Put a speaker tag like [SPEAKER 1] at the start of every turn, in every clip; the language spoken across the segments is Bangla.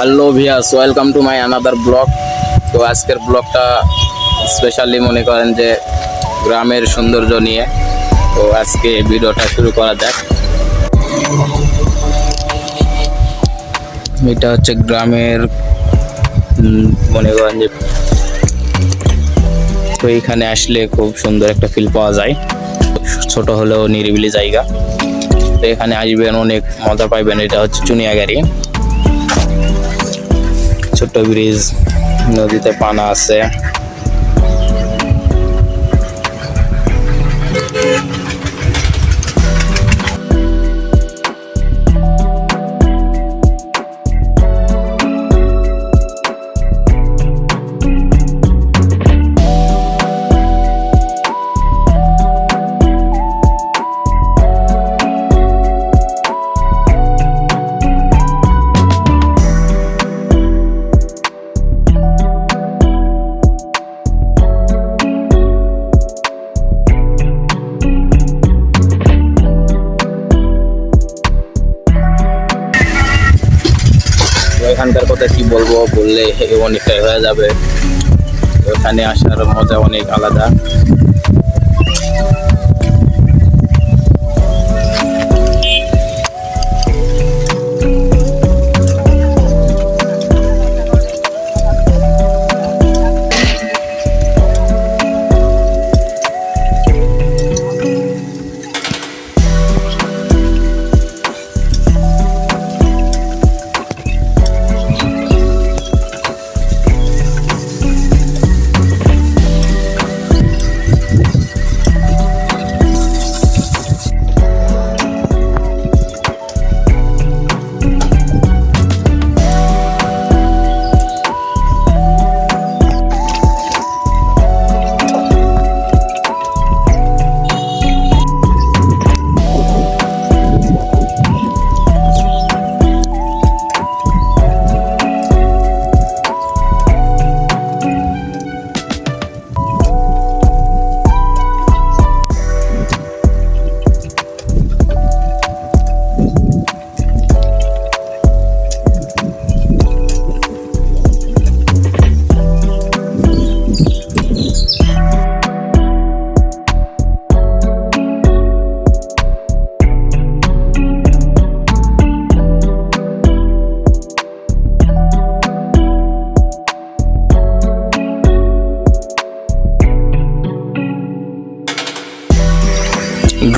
[SPEAKER 1] Hello viewers, welcome to my another blog. তো আজকের ব্লগটা স্পেশালি মনে করেন যে গ্রামের সৌন্দর্য নিয়ে। তো আজকে ভিডিওটা শুরু করা যাক। এটা হচ্ছে গ্রামের মনে করেন যে, তো এইখানে আসলে খুব সুন্দর একটা ফিল পাওয়া যায়। ছোট হলেও নিরিবিলি জায়গা, তো এখানে আসবেন, অনেক মজা পাইবেন। এটা হচ্ছে চুনিয়াগাড়ি, ছোট্ট ব্রিজ, নদীতে পানা আছে। এখানকার কথা কি বলবো, বললে অনেকটাই হয়ে যাবে। ওখানে আসার মজা অনেক আলাদা।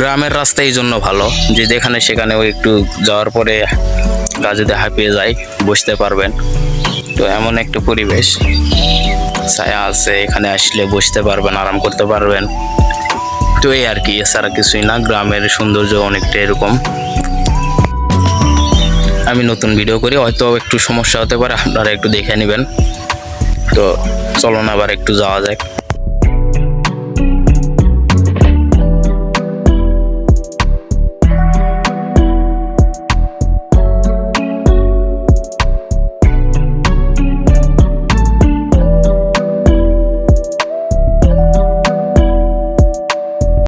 [SPEAKER 1] গ্রামের রাস্তা এই জন্য ভালো যে যেখানে সেখানে ওই একটু যাওয়ার পরে গা যদি হাঁপিয়ে যায় বসতে পারবেন। তো এমন একটা পরিবেশ, ছায়া আছে, এখানে আসলে বসতে পারবেন, আরাম করতে পারবেন। তো এই আর কি, এছাড়া কিছুই না। গ্রামের সৌন্দর্য অনেকটা এরকম। আমি নতুন ভিডিও করি, হয়তো একটু সমস্যা হতে পারে, আপনারা একটু দেখে নেবেন। তো চলুন আবার একটু যাওয়া যাক।